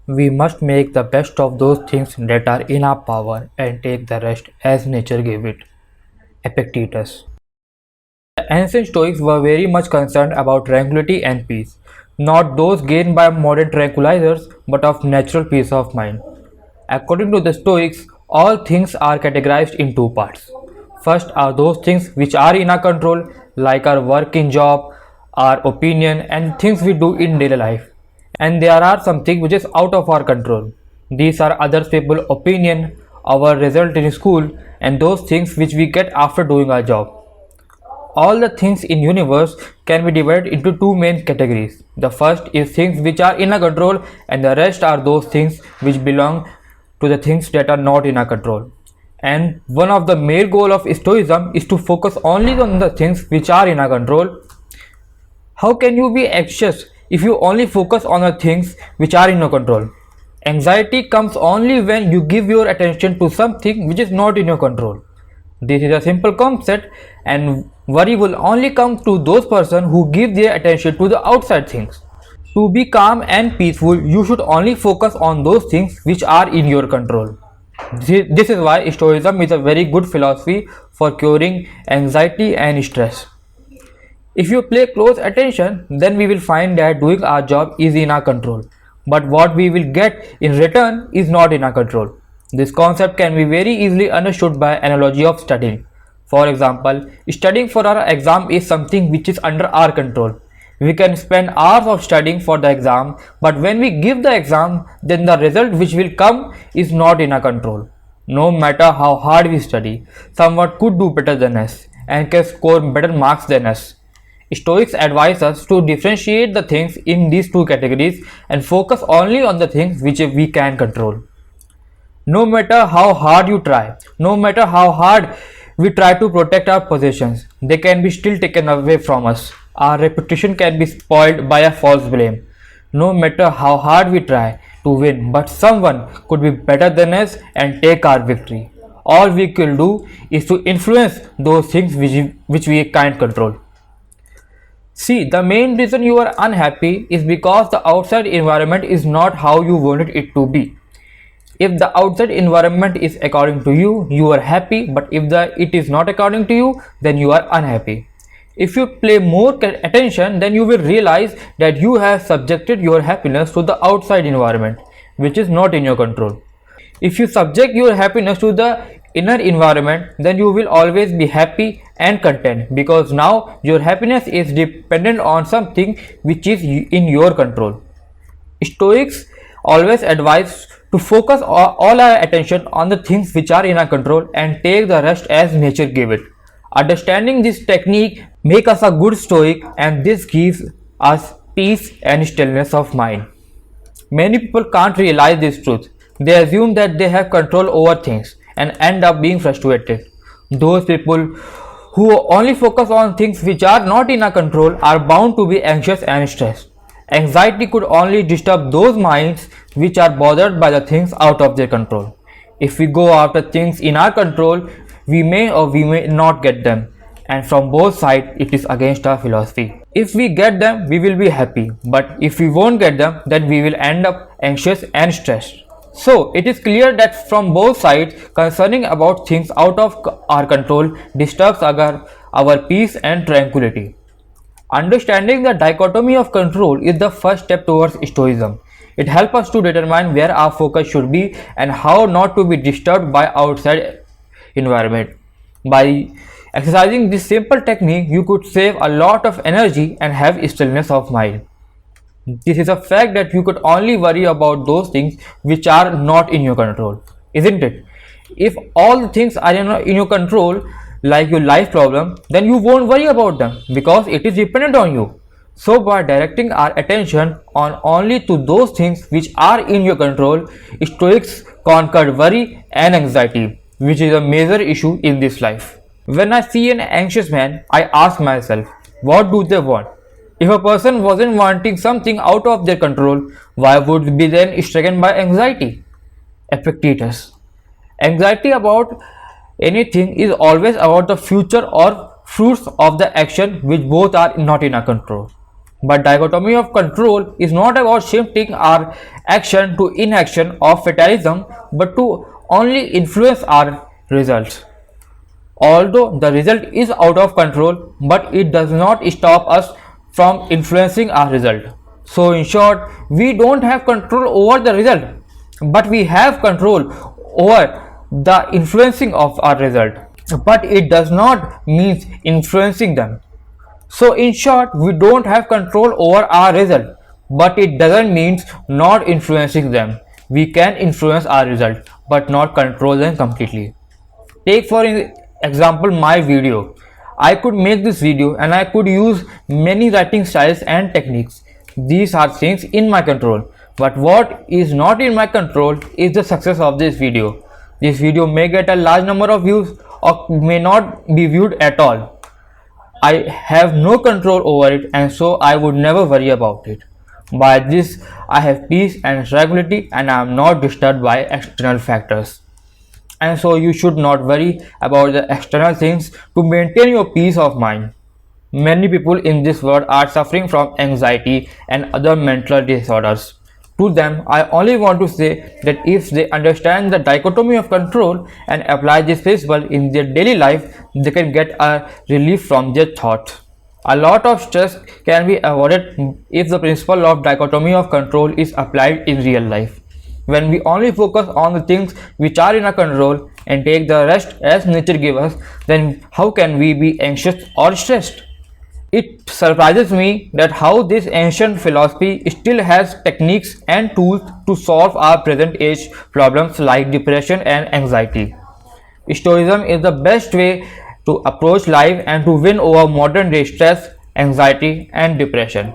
We must make the best of those things that are in our power and take the rest as nature gave it. Epictetus. The ancient Stoics were very much concerned about tranquility and peace, not those gained by modern tranquilizers, but of natural peace of mind. According to the Stoics, all things are categorized in two parts. First are those things which are in our control, like our work in job, our opinion, and things we do in daily life. And there are something which is out of our control. These are other people's opinion, our result in school, and those things which we get after doing our job. All the things in universe can be divided into two main categories. The first is things which are in our control, and the rest are those things which belong to the things that are not in our control. And one of the main goal of Stoicism is to focus only on the things which are in our control. How can you be anxious if you only focus on the things which are in your control? Anxiety comes only when you give your attention to something which is not in your control. This is a simple concept, and worry will only come to those persons who give their attention to the outside things. To be calm and peaceful, you should only focus on those things which are in your control. This is why Stoicism is a very good philosophy for curing anxiety and stress. If you pay close attention, then we will find that doing our job is in our control, but what we will get in return is not in our control. This concept can be very easily understood by analogy of studying. For example, studying for our exam is something which is under our control. We can spend hours of studying for the exam, but when we give the exam, then the result which will come is not in our control. No matter how hard we study, someone could do better than us and can score better marks than us. Stoics advise us to differentiate the things in these two categories and focus only on the things which we can control. No matter how hard you try, no matter how hard we try to protect our possessions, they can be still taken away from us. Our reputation can be spoiled by a false blame. No matter how hard we try to win, but someone could be better than us and take our victory. All we can do is to influence those things which we can't control. See, the main reason you are unhappy is because the outside environment is not how you wanted it to be. If the outside environment is according to you, you are happy, but if it is not according to you, then you are unhappy. If you pay more attention, then you will realize that you have subjected your happiness to the outside environment, which is not in your control. If you subject your happiness to the inner environment, then you will always be happy and content, because now your happiness is dependent on something which is in your control. Stoics always advise to focus all our attention on the things which are in our control and take the rest as nature gave it. Understanding this technique makes us a good stoic, and this gives us peace and stillness of mind. Many people can't realize this truth. They assume that they have control over things and end up being frustrated. Those people who only focus on things which are not in our control are bound to be anxious and stressed. Anxiety could only disturb those minds which are bothered by the things out of their control. If we go after things in our control, we may or we may not get them, and from both sides it is against our philosophy. If we get them, we will be happy, but if we won't get them, then we will end up anxious and stressed. So it is clear that from both sides, concerning about things out of our control disturbs our peace and tranquility. Understanding the dichotomy of control is the first step towards Stoicism. It helps us to determine where our focus should be and how not to be disturbed by outside environment. By exercising this simple technique, you could save a lot of energy and have stillness of mind. This is a fact that you could only worry about those things which are not in your control, isn't it? If all the things are in your control, like your life problem, then you won't worry about them because it is dependent on you. So by directing our attention on only to those things which are in your control, Stoics conquered worry and anxiety, which is a major issue in this life. When I see an anxious man, I ask myself, what do they want? If a person wasn't wanting something out of their control, why would they be then stricken by anxiety? Epictetus. Anxiety about anything is always about the future or fruits of the action which both are not in our control. But dichotomy of control is not about shifting our action to inaction or fatalism, but to only influence our results. Although the result is out of control, but it does not stop us from influencing our result. So, in short, we don't have control over the result, but we have control over the influencing of our result. But it does not mean influencing them. So, in short, we don't have control over our result, but it doesn't mean not influencing them. We can influence our result, but not control them completely. Take for example my video. I could make this video and I could use many writing styles and techniques. These are things in my control. But what is not in my control is the success of this video. This video may get a large number of views or may not be viewed at all. I have no control over it, and so I would never worry about it. By this, I have peace and tranquility, and I am not disturbed by external factors. And so you should not worry about the external things to maintain your peace of mind. Many people in this world are suffering from anxiety and other mental disorders. To them, I only want to say that if they understand the dichotomy of control and apply this principle in their daily life, they can get a relief from their thoughts. A lot of stress can be avoided if the principle of dichotomy of control is applied in real life. When we only focus on the things which are in our control and take the rest as nature gives us, then how can we be anxious or stressed? It surprises me that how this ancient philosophy still has techniques and tools to solve our present age problems like depression and anxiety. Stoicism is the best way to approach life and to win over modern day stress, anxiety, and depression.